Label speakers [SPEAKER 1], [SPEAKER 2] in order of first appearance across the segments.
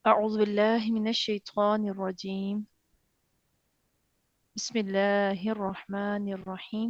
[SPEAKER 1] أعوذ بالله من الشيطان الرجيم. بسم الله الرحمن الرحيم.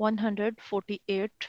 [SPEAKER 1] 148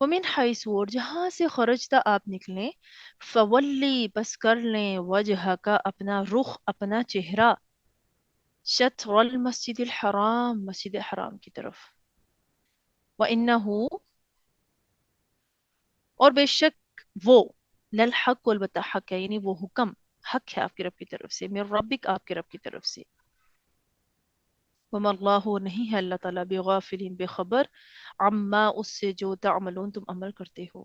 [SPEAKER 1] ومن حیث اور جہاں سے خرجتا آپ نکلیں، فولی بس کر لیں وجہ کا اپنا رخ اپنا چہرہ، شطر المسجد الحرام مسجد حرام کی طرف، وَإِنَّهُ اور بے شک وہ، للحق البتہ حق ہے، یعنی وہ حکم حق ہے آپ کے رب کی طرف سے، من ربک آپ کے رب کی طرف سے، وما اللہ نہیں ہے اللہ تعالیٰ بغافل بے خبر، عما اس سے جو تعملون تم عمل کرتے ہو،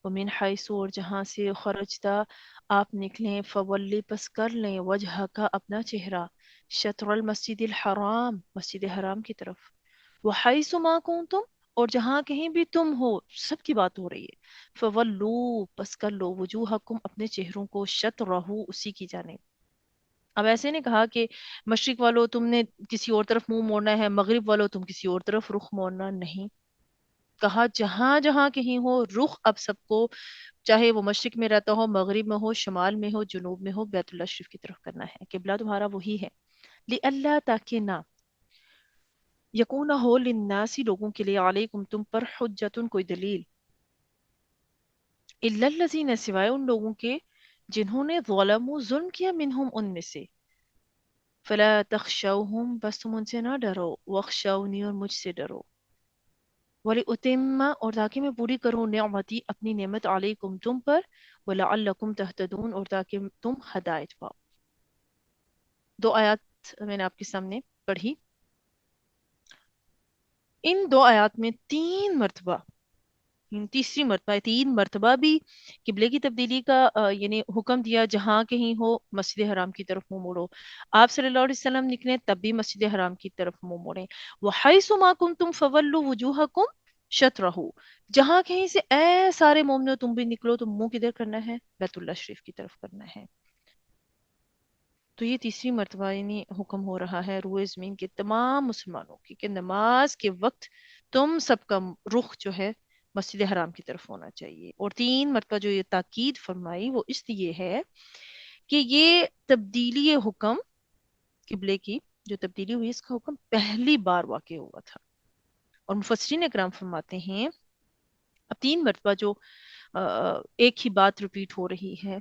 [SPEAKER 1] ومن حیث اور جہاں سے خرجتا آپ نکلیں، فولی پس کر لیں وجہ کا اپنا چہرہ، شطر المسجد الحرام مسجد حرام کی طرف، وحیث ما کنتم اور جہاں کہیں بھی تم ہو، سب کی بات ہو رہی ہے، فولو پس کر لو وجوہکم اپنے چہروں کو، شطرہ اسی کی جانب. اب ایسے نہیں کہا کہ مشرق والو تم نے کسی اور طرف منہ موڑنا ہے، مغرب والو تم کسی اور طرف رخ موڑنا نہیں. کہا جہاں جہاں کہیں ہو رخ اب سب کو، چاہے وہ مشرق میں رہتا ہو، مغرب میں ہو، شمال میں ہو، جنوب میں ہو، بیت اللہ شریف کی طرف کرنا ہے. قبلہ تمہارا وہی ہے. لِأَلَّا تاکہ نہ یکون ہو للناس لوگوں کے لیے، علیکم تم پر، حجتن کوئی دلیل، الا الذین سوائے ان لوگوں کے جنہوں نے ظلموا ظلم کیا، منہم ان میں سے، فلا تخشوہم بس تم ان سے نہ ڈرو، واخشونی اور مجھ سے ڈرو، وَلِأُتِمَّ اور تاکہ میں پوری کروں نعمتی اپنی نعمت، علیکم تم پر، وَلَعَلَّكُمْ تَهْتَدُونَ اور تاکہ تم ہدایت پاؤ. دو آیات میں نے آپ کے سامنے پڑھی. ان دو آیات میں تین مرتبہ، تیسری مرتبہ، تین مرتبہ بھی قبلے کی تبدیلی کا یعنی حکم دیا، جہاں کہیں ہو مسجد حرام کی طرف منہ موڑو. آپ صلی اللہ علیہ وسلم نکلے تب بھی مسجد حرام کی طرف منہ موڑیں. وَحَيْثُ مَا كُنْتُمْ فَوَلُّوا وُجُوهَكُمْ شَطْرَهُ جہاں کہیں سے اے سارے مومنوں تم بھی نکلو تو منہ کدھر کرنا ہے؟ بیت اللہ شریف کی طرف کرنا ہے. تو یہ تیسری مرتبہ یعنی حکم ہو رہا ہے روئے زمین کے تمام مسلمانوں کی کہ نماز کے وقت تم سب کا رخ جو ہے مسجد حرام کی طرف ہونا چاہیے. اور تین مرتبہ جو یہ تاکید فرمائی وہ اس لیے ہے کہ یہ تبدیلی حکم قبلے کی جو تبدیلی ہوئی، اس کا حکم پہلی بار واقع ہوا تھا. اور مفسرین اکرام فرماتے ہیں اب تین مرتبہ جو ایک ہی بات ریپیٹ ہو رہی ہے،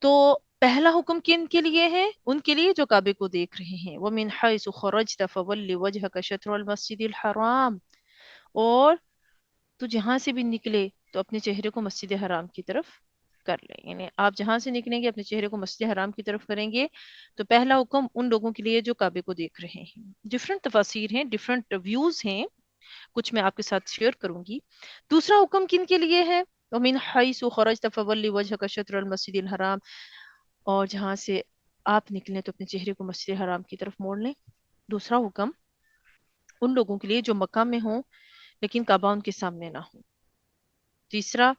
[SPEAKER 1] تو پہلا حکم کن کے لیے ہے؟ ان کے لیے جو کعبے کو دیکھ رہے ہیں. وَمِنْ حَيْثُ خَرَجْتَ فَوَلِّ وَجْهَكَ شَطْرَ الْمَسْجِدِ الْحَرَامِ اور تو جہاں سے بھی نکلے تو اپنے چہرے کو مسجد حرام کی طرف کر لیں. یعنی آپ جہاں سے نکلیں گے اپنے چہرے کو مسجد حرام کی طرف کریں گے. تو پہلا حکم ان لوگوں کے لیے جو کعبے کو دیکھ رہے ہیں. ڈفرنٹ تفاسیر ہیں، ڈفرنٹ ویوز ہیں، کچھ میں آپ کے ساتھ شیئر کروں گی. دوسرا حکم کن کے لیے ہے؟ وَمِنْ حَيْثُ خَرَجْتَ فَوَلِّ وَجْهَكَ شَطْرَ الْمَسْجِدِ الْحَرَامِ اور جہاں سے آپ نکلیں تو اپنے چہرے کو مسجد حرام کی طرف موڑ لیں. دوسرا حکم ان لوگوں کے لیے جو مکہ میں ہوں لیکن کعبہ ان کے سامنے نہ ہو. تیسرا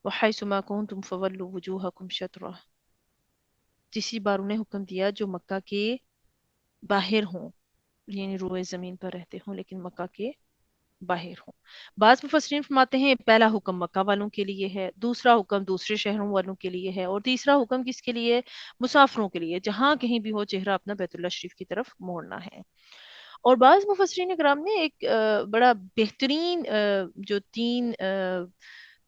[SPEAKER 1] وَحَيْثُ مَا كُنْتُمْ فَوَلُّوا وُجُوهَكُمْ شَطْرَهُ تیسری بار انہیں حکم دیا جو مکہ کے باہر ہوں، یعنی روئے زمین پر رہتے ہوں لیکن مکہ کے باہر ہوں. بعض مفسرین فرماتے ہیں پہلا حکم مکہ والوں کے لیے ہے، دوسرا حکم دوسرے شہروں والوں کے لیے ہے، اور تیسرا حکم کس کے لیے؟ مسافروں کے لیے، جہاں کہیں بھی ہو چہرہ اپنا بیت اللہ شریف کی طرف موڑنا ہے. اور بعض مفسرین کرام نے ایک بڑا بہترین جو تین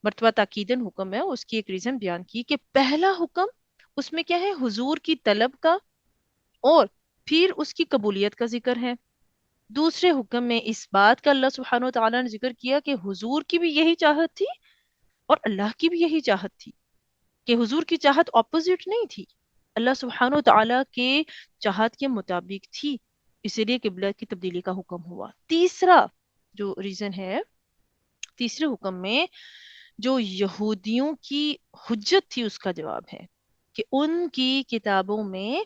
[SPEAKER 1] مرتبہ تاکیدن حکم ہے اس کی ایک ریزن بیان کی کہ پہلا حکم اس میں کیا ہے؟ حضور کی طلب کا اور پھر اس کی قبولیت کا ذکر ہے. دوسرے حکم میں اس بات کا اللہ سبحانہ و تعالیٰ نے ذکر کیا کہ حضور کی بھی یہی چاہت تھی اور اللہ کی بھی یہی چاہت تھی، کہ حضور کی چاہت اپوزٹ نہیں تھی، اللہ سبحانہ و تعالیٰ کے چاہت کے مطابق تھی، اسی لیے قبلہ کی تبدیلی کا حکم ہوا. تیسرا جو ریزن ہے تیسرے حکم میں جو یہودیوں کی حجت تھی اس کا جواب ہے کہ ان کی کتابوں میں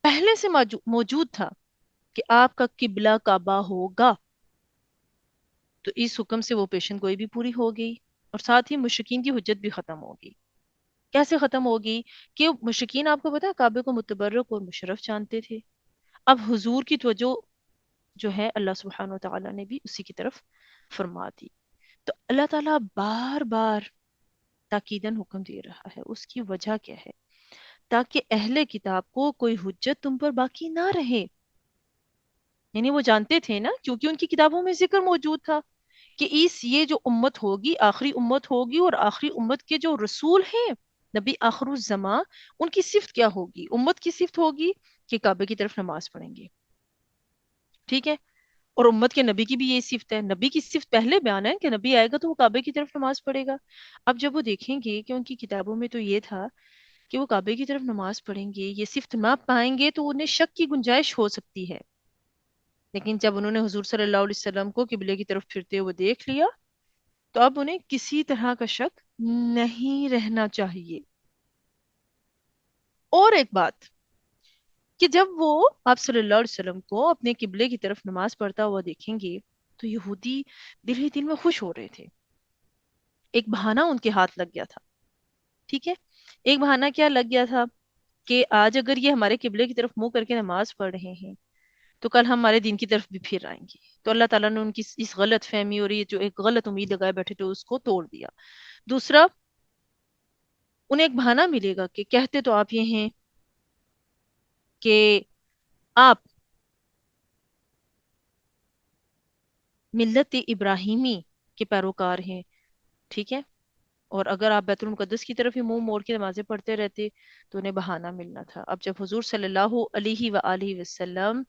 [SPEAKER 1] پہلے سے موجود تھا کہ آپ کا قبلہ کعبہ ہوگا. تو اس حکم سے وہ پیشن گوئی بھی پوری ہو گئی اور ساتھ ہی مشرکین کی حجت بھی ختم ہوگی. کیسے ختم ہوگی؟ کہ مشرکین آپ کو پتا ہے کعبے کو متبرک اور مشرف جانتے تھے. اب حضور کی توجہ جو ہے اللہ سبحانہ و تعالیٰ نے بھی اسی کی طرف فرما دی. تو اللہ تعالیٰ بار بار تاکیدن حکم دے رہا ہے. اس کی وجہ کیا ہے؟ تاکہ اہل کتاب کو کوئی حجت تم پر باقی نہ رہے. یعنی وہ جانتے تھے نا، کیونکہ ان کی کتابوں میں ذکر موجود تھا کہ یہ جو امت ہوگی آخری امت ہوگی، اور آخری امت کے جو رسول ہیں نبی آخر الزماں، ان کی صفت کیا ہوگی؟ امت کی صفت ہوگی کہ کعبے کی طرف نماز پڑھیں گے، ٹھیک ہے؟ اور امت کے نبی کی بھی یہ صفت ہے، نبی کی صفت پہلے بیان ہے کہ نبی آئے گا تو وہ کعبے کی طرف نماز پڑھے گا۔ اب جب وہ دیکھیں گے کہ ان کی کتابوں میں تو یہ تھا کہ وہ کعبے کی طرف نماز پڑھیں گے، یہ صفت نہ پائیں گے تو انہیں شک کی گنجائش ہو سکتی ہے، لیکن جب انہوں نے حضور صلی اللہ علیہ وسلم کو قبلے کی طرف پھرتے ہوئے دیکھ لیا تو اب انہیں کسی طرح کا شک نہیں رہنا چاہیے۔ اور ایک بات کہ جب وہ آپ صلی اللہ علیہ وسلم کو اپنے قبلے کی طرف نماز پڑھتا ہوا دیکھیں گے تو یہودی دل ہی دل میں خوش ہو رہے تھے۔ ایک بہانہ ان کے ہاتھ لگ گیا تھا، ٹھیک ہے؟ ایک بہانہ کیا لگ گیا تھا کہ آج اگر یہ ہمارے قبلے کی طرف منہ کر کے نماز پڑھ رہے ہیں تو کل ہمارے دین کی طرف بھی پھر آئیں گے، تو اللہ تعالیٰ نے ان کی اس غلط فہمی اور یہ جو ایک غلط امید لگائے بیٹھے تھے اس کو توڑ دیا۔ دوسرا، انہیں ایک بہانہ ملے گا کہ کہتے تو آپ یہ ہیں کہ آپ ملت ابراہیمی کے پیروکار ہیں، ٹھیک ہے؟ اور اگر آپ بیت المقدس کی طرف ہی منہ موڑ کے نمازیں پڑھتے رہتے تو انہیں بہانہ ملنا تھا۔ اب جب حضور صلی اللہ علیہ وآلہ وسلم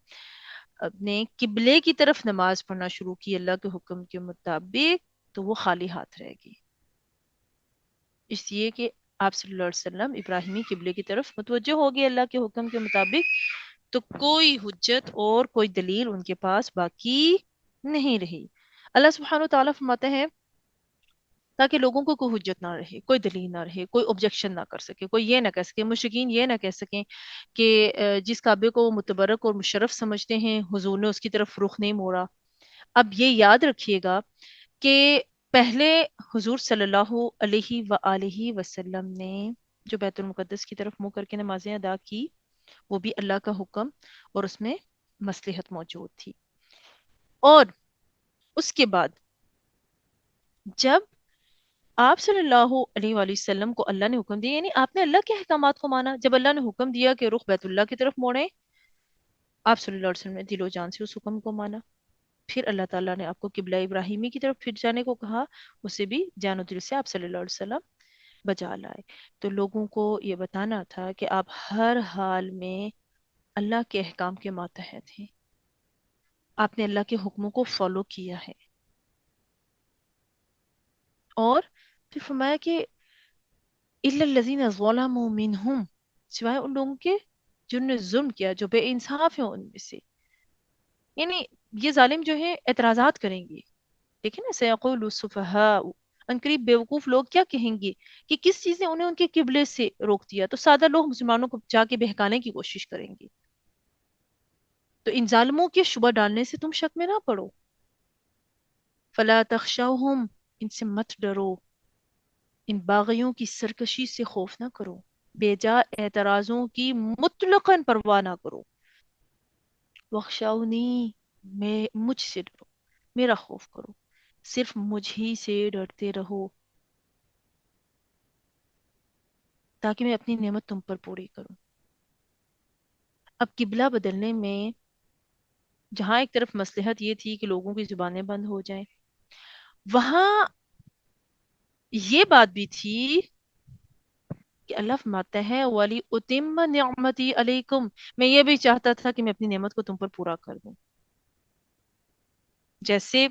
[SPEAKER 1] اپنے قبلے کی طرف نماز پڑھنا شروع کی اللہ کے حکم کے مطابق تو وہ خالی ہاتھ رہ گئی، اس لیے کہ آپ صلی اللہ علیہ وسلم ابراہیمی قبلے کی طرف متوجہ ہو گئے اللہ کے حکم کے مطابق، تو کوئی حجت اور کوئی دلیل ان کے پاس باقی نہیں رہی۔ اللہ سبحانہ و تعالیٰ فرماتے ہیں تاکہ لوگوں کو کوئی حجت نہ رہے، کوئی دلیل نہ رہے، کوئی آبجیکشن نہ کر سکے، کوئی یہ نہ کہہ سکے، مشرکین یہ نہ کہہ سکیں کہ جس کعبے کو وہ متبرک اور مشرف سمجھتے ہیں حضور نے اس کی طرف رخ نہیں موڑا۔ اب یہ یاد رکھیے گا کہ پہلے حضور صلی اللہ علیہ وآلہ وسلم نے جو بیت المقدس کی طرف منہ کر کے نمازیں ادا کی وہ بھی اللہ کا حکم اور اس میں مصلحت موجود تھی۔ اور اس کے بعد جب آپ صلی اللہ علیہ وآلہ وسلم کو اللہ نے حکم دیا، یعنی آپ نے اللہ کے احکامات کو مانا، جب اللہ نے حکم دیا کہ رخ بیت اللہ کی طرف موڑیں، آپ صلی اللہ علیہ وسلم نے دل و جان سے اس حکم کو مانا۔ پھر اللہ تعالیٰ نے آپ کو قبلہ ابراہیمی کی طرف پھر جانے کو کہا، اسے بھی جان و دل سے آپ صلی اللہ علیہ وسلم بجا لائے۔ تو لوگوں کو یہ بتانا تھا کہ آپ ہر حال میں اللہ کے احکام کے ماتحت ہیں، آپ نے اللہ کے حکموں کو فالو کیا ہے۔ اور پھر فرمایا کہ الا الذین ظلموا منہم، سوائے ان لوگوں کے جنہوں نے ظلم کیا، جو بے انصاف ہیں ان میں سے، یعنی یہ ظالم جو ہیں اعتراضات کریں گے، دیکھیں نا سیقول السفہاء، ان قریب بیوقوف لوگ کیا کہیں گے کہ کس چیز نے انہیں ان کے قبلے سے روک دیا، تو سادہ لوگ مسلمانوں کو جا کے بہکانے کی کوشش کریں گے۔ تو ان ظالموں کے شبہ ڈالنے سے تم شک میں نہ پڑو، فلا تخشوہم، ان سے مت ڈرو، ان باغیوں کی سرکشی سے خوف نہ کرو، بے جا اعتراضوں کی مطلقاً پرواہ نہ کرو، وخشونی، میں مجھ سے ڈرو، میرا خوف کرو، صرف مجھ ہی سے ڈرتے رہو تاکہ میں اپنی نعمت تم پر پوری کروں۔ اب قبلہ بدلنے میں جہاں ایک طرف مصلحت یہ تھی کہ لوگوں کی زبانیں بند ہو جائیں، وہاں یہ بات بھی تھی کہ اللہ فرماتا ہے وَلِي أُتِمَّ نِعْمَتِي عَلَيْكُمْ، میں یہ بھی چاہتا تھا کہ میں اپنی نعمت کو تم پر پورا کر دوں۔ جیسے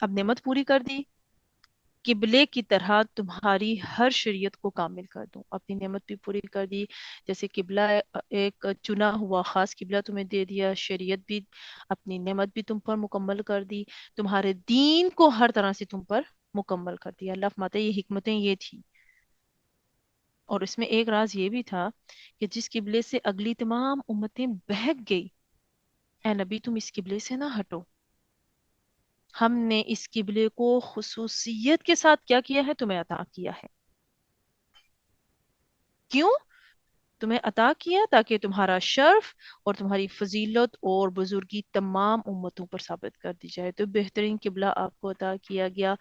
[SPEAKER 1] اب نعمت پوری کر دی، قبلے کی طرح تمہاری ہر شریعت کو کامل کر دوں، اپنی نعمت بھی پوری کر دی، جیسے قبلہ ایک چنا ہوا خاص قبلہ تمہیں دے دیا، شریعت بھی، اپنی نعمت بھی تم پر مکمل کر دی، تمہارے دین کو ہر طرح سے تم پر مکمل کر دیا۔ اللہ فرماتا ہے یہ حکمتیں یہ تھی، اور اس میں ایک راز یہ بھی تھا کہ جس قبلے سے اگلی تمام امتیں بہک گئی، اے نبی تم اس قبلے سے نہ ہٹو، ہم نے اس قبلے کو خصوصیت کے ساتھ کیا کیا ہے، تمہیں عطا کیا ہے۔ کیوں تمہیں عطا کیا؟ تاکہ تمہارا شرف اور تمہاری فضیلت اور بزرگی تمام امتوں پر ثابت کر دی جائے۔ تو بہترین قبلہ آپ کو عطا کیا گیا،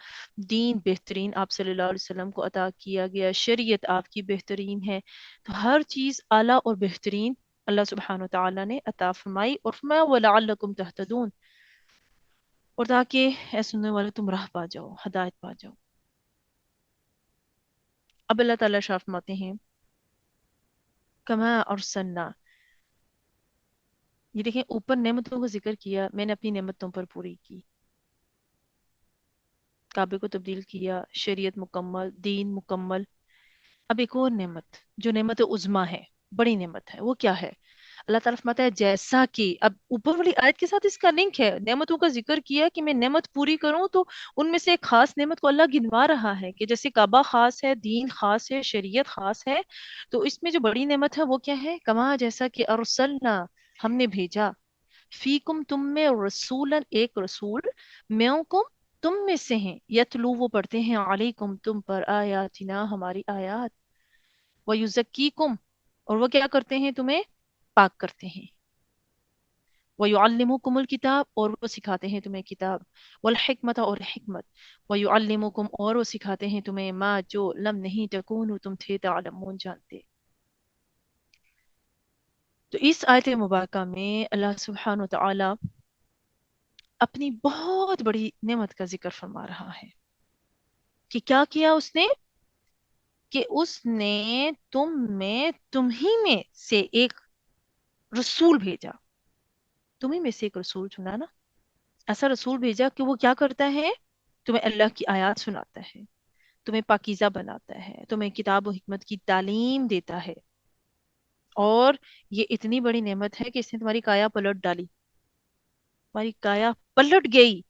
[SPEAKER 1] دین بہترین آپ صلی اللہ علیہ وسلم کو عطا کیا گیا، شریعت آپ کی بہترین ہے، تو ہر چیز اعلیٰ اور بہترین اللہ سبحانہ و تعالیٰ نے عطا فرمائی، اور فرمایا وَلَعَلَّكُمْ تَهْتَدُونَ، اور تاکہ اے سننے والے تم راہ پا جاؤ، ہدایت پا جاؤ۔ اب اللہ تعالیٰ ارشاد فرماتے ہیں کما ارسلنا، یہ دیکھیں اوپر نعمتوں کا ذکر کیا، میں نے اپنی نعمتوں پر پوری کی، کعبے کو تبدیل کیا، شریعت مکمل، دین مکمل۔ اب ایک اور نعمت جو نعمت عظما ہے، بڑی نعمت ہے، وہ کیا ہے؟ اللہ تعالیٰ فرماتا ہے جیسا کہ اب اوپر والی آیت کے ساتھ اس کا لنک ہے، نعمتوں کا ذکر کیا کہ میں نعمت پوری کروں، تو ان میں سے ایک خاص نعمت کو اللہ گنوا رہا ہے کہ جیسے کعبہ خاص ہے، دین خاص ہے، شریعت خاص ہے، تو اس میں جو بڑی نعمت ہے وہ کیا ہے؟ کما جیسا کہ ارسلنا، ہم نے بھیجا، فیکم تم میں، رسولن ایک رسول، میوکم تم میں سے ہیں، یتلو وہ پڑھتے ہیں، علیکم تم پر، آیاتنا ہماری آیات، ویزکیکم اور وہ کیا کرتے ہیں؟ تمہیں پاک کرتے ہیں، وَيُعَلِّمُكُمُ الْكِتَابَ اور وہ سکھاتے ہیں تمہیں کتاب، والحکمت اور حکمت، وَيُعَلِّمُكُمْ اور وہ سکھاتے ہیں تمہیں ما جو لم نہیں تکونو تم تھے تعلمون جانتے۔ تو اس آیت مبارکہ میں اللہ سبحانہ وتعالی اپنی بہت بڑی نعمت کا ذکر فرما رہا ہے کہ کیا کیا اس نے؟ کہ اس نے تم ہی میں سے ایک رسول بھیجا، تمہیں میں سے ایک رسول چنا نا، ایسا رسول بھیجا کہ وہ کیا کرتا ہے؟ تمہیں اللہ کی آیات سناتا ہے، تمہیں پاکیزہ بناتا ہے، تمہیں کتاب و حکمت کی تعلیم دیتا ہے، اور یہ اتنی بڑی نعمت ہے کہ اس نے تمہاری کایا پلٹ ڈالی، تمہاری کایا پلٹ گئی،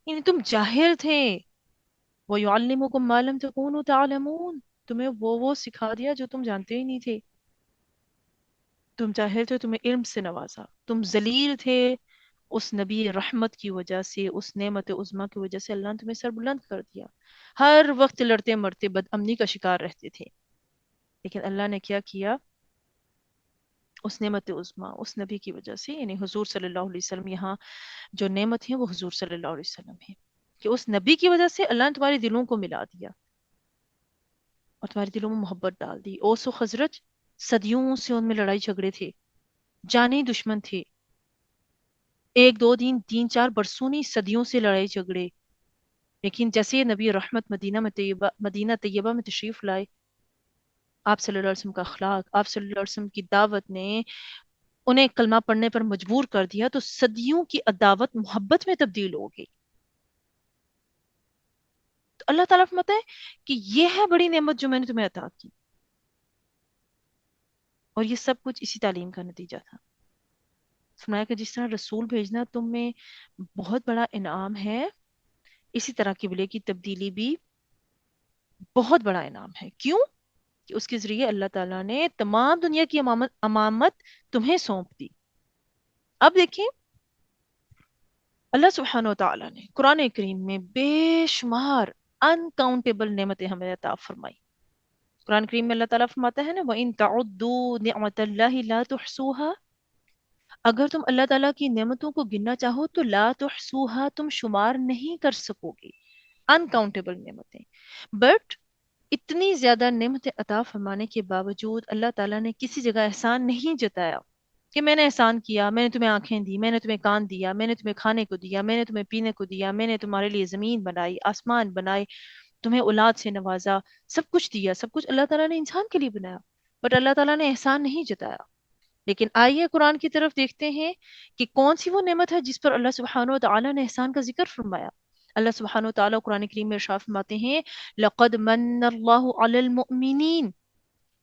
[SPEAKER 1] یعنی تم جاہل تھے، وَيُعَلِّمُكُم مَّا لَمْ تَكُونُوا تَعْلَمُونَ تمہیں وہ سکھا دیا جو تم جانتے ہی نہیں تھے، تم جاہل تھے، تمہیں علم سے نوازا، تم ذلیل تھے، اس نبی رحمت کی وجہ سے، اس نعمت عظما کی وجہ سے اللہ نے تمہیں سر بلند کر دیا، ہر وقت لڑتے مرتے بد امنی کا شکار رہتے تھے، لیکن اللہ نے کیا کیا؟ اس نعمت عظما، اس نبی کی وجہ سے، یعنی حضور صلی اللہ علیہ وسلم، یہاں جو نعمت ہے وہ حضور صلی اللہ علیہ وسلم ہے، کہ اس نبی کی وجہ سے اللہ نے تمہارے دلوں کو ملا دیا اور تمہارے دلوں میں محبت ڈال دی۔ اوس و خزرج صدیوں سے ان میں لڑائی جھگڑے تھے، جانی دشمن تھے، ایک دو دن، تین چار برسوں نہیں، صدیوں سے لڑائی جھگڑے، لیکن جیسے نبی رحمت مدینہ طیبہ میں تشریف لائے، آپ صلی اللہ علیہ وسلم کا اخلاق، آپ صلی اللہ علیہ وسلم کی دعوت نے انہیں کلمہ پڑھنے پر مجبور کر دیا، تو صدیوں کی عداوت محبت میں تبدیل ہو گئی۔ تو اللہ تعالیٰ فرماتا ہے کہ یہ ہے بڑی نعمت جو میں نے تمہیں عطا کی، اور یہ سب کچھ اسی تعلیم کا نتیجہ تھا۔ فرمایا کہ جس طرح رسول بھیجنا تم میں بہت بڑا انعام ہے، اسی طرح قبلے کی تبدیلی بھی بہت بڑا انعام ہے۔ کیوں؟ کہ اس کے ذریعے اللہ تعالیٰ نے تمام دنیا کی امامت تمہیں سونپ دی۔ اب دیکھیں اللہ سبحانہ و تعالیٰ نے قرآن کریم میں بے شمار انکاؤنٹیبل نعمتیں ہمیں عطا فرمائی۔ قرآن کریم میں اللہ تعالیٰ فرماتا ہے نا وَإِن تَعُدُّوا نِعْمَةَ اللَّهِ لَا تُحْصُوهَا، اگر تم اللہ تعالیٰ کی نعمتوں کو گننا چاہو تو لا تحصوها، تم شمار نہیں کر سکو گے، انکاؤنٹیبل نعمتیں۔ بٹ اتنی زیادہ نعمتیں عطا فرمانے کے باوجود اللہ تعالیٰ نے کسی جگہ احسان نہیں جتایا کہ میں نے احسان کیا، میں نے تمہیں آنکھیں دی، میں نے تمہیں کان دیا، میں نے تمہیں کھانے کو دیا، میں نے تمہیں پینے کو دیا، میں نے تمہارے لیے زمین بنائی، آسمان بنائے، تمہیں اولاد سے نوازا، سب کچھ دیا، سب کچھ اللہ تعالیٰ نے انسان کے لیے بنایا، بٹ اللہ تعالیٰ نے احسان نہیں جتایا۔ لیکن آئیے قرآن کی طرف دیکھتے ہیں کہ کون سی وہ نعمت ہے جس پر اللہ سبحانہ و تعالیٰ نے احسان کا ذکر فرمایا۔ اللہ سبحانہ و تعالیٰ قرآن کریم میں ارشاد فرماتے ہیں لَقَدْ مَنَّ اللَّهُ عَلَى الْمُؤْمِنِينَ،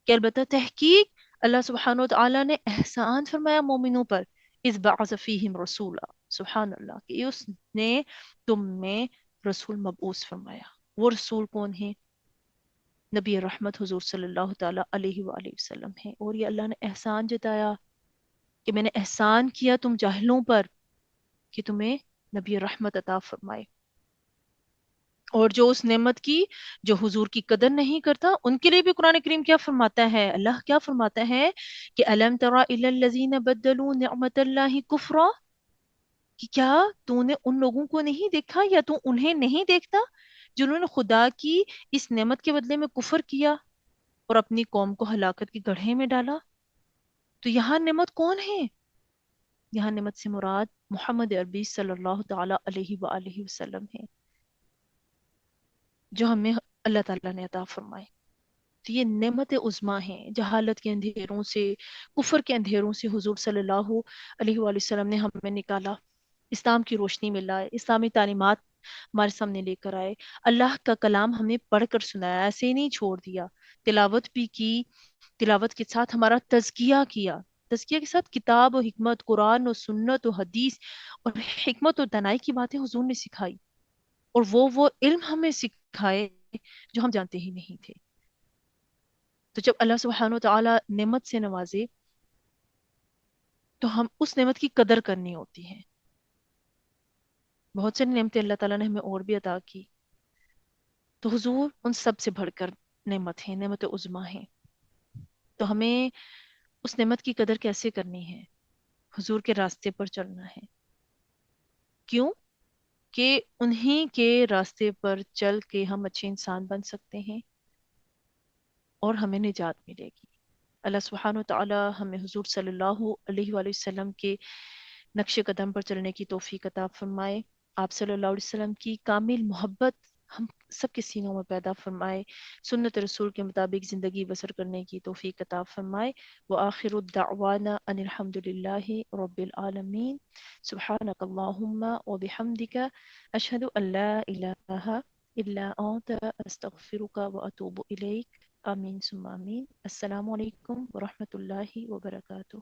[SPEAKER 1] کہ البتہ تحقیق اللہ سبحانہ و تعالیٰ نے احسان فرمایا مومنوں پر، اِذْ بَعَثَ فِيهِمْ رَسُولًا، سبحان اللہ، کہ اس نے تم میں رسول مبعوث فرمایا۔ وہ رسول کون ہیں؟ نبی رحمت حضور صلی اللہ تعالیٰ علیہ وآلہ وسلم ہیں، اور یہ اللہ نے احسان جتایا کہ میں نے احسان کیا تم جاہلوں پر کہ تمہیں نبی رحمت عطا فرمائے، اور جو اس نعمت کی، جو حضور کی قدر نہیں کرتا، ان کے لیے بھی قرآن کریم کیا فرماتا ہے؟ اللہ کیا فرماتا ہے کہ أَلَمْ تَرَ إِلَى الَّذِينَ بَدَّلُوا نِعْمَةَ اللَّهِ كُفْرًا، کہ کیا تو نے ان لوگوں کو نہیں دیکھا یا تو انہیں نہیں دیکھتا جنہوں نے خدا کی اس نعمت کے بدلے میں کفر کیا اور اپنی قوم کو ہلاکت کے گڑھے میں ڈالا؟ تو یہاں نعمت کون ہے؟ یہاں نعمت سے مراد محمد عربی صلی اللہ تعالی علیہ وآلہ وسلم ہیں، جو ہمیں اللہ تعالیٰ نے عطا فرمائے. تو یہ نعمت عظمیٰ ہیں، جہالت کے اندھیروں سے، کفر کے اندھیروں سے حضور صلی اللہ علیہ وآلہ وسلم نے ہمیں نکالا، اسلام کی روشنی میں لائے، اسلامی تعلیمات ہمارے سامنے لے کر آئے، اللہ کا کلام ہمیں پڑھ کر سنایا، ایسے ہی نہیں چھوڑ دیا، تلاوت بھی کی، تلاوت کے ساتھ ہمارا تزکیہ کیا، تزکیہ کے ساتھ کتاب و حکمت، قرآن و سنت و حدیث اور حکمت و دانائی کی باتیں حضور نے سکھائی، اور وہ علم ہمیں سکھائے جو ہم جانتے ہی نہیں تھے. تو جب اللہ سبحانہ و تعالیٰ نعمت سے نوازے تو ہم اس نعمت کی قدر کرنی ہوتی ہے. بہت ساری نعمتیں اللہ تعالیٰ نے ہمیں اور بھی عطا کی، تو حضور ان سب سے بڑھ کر نعمت ہیں، نعمت عظمیٰ ہیں. تو ہمیں اس نعمت کی قدر کیسے کرنی ہے؟ حضور کے راستے پر چلنا ہے. کیوں کہ انہی کے راستے پر چل کے ہم اچھے انسان بن سکتے ہیں اور ہمیں نجات ملے گی. اللہ سبحانہ و تعالی ہمیں حضور صلی اللہ علیہ وآلہ وسلم کے نقش قدم پر چلنے کی توفیق عطا فرمائے. آپ صلی اللہ علیہ وسلم کی کامل محبت ہم سب کے سینوں میں پیدا فرمائے. سنت رسول کے مطابق زندگی بسر کرنے کی توفیق عطا فرمائے. وآخر الدعوانا ان الحمد للہ رب العالمین. سبحانک اللہم وبحمدک اشہد ان لا الہ الا انت استغفرک واتوب الیک. آمین ثم آمین. السلام علیکم ورحمۃ اللہ وبرکاتہ.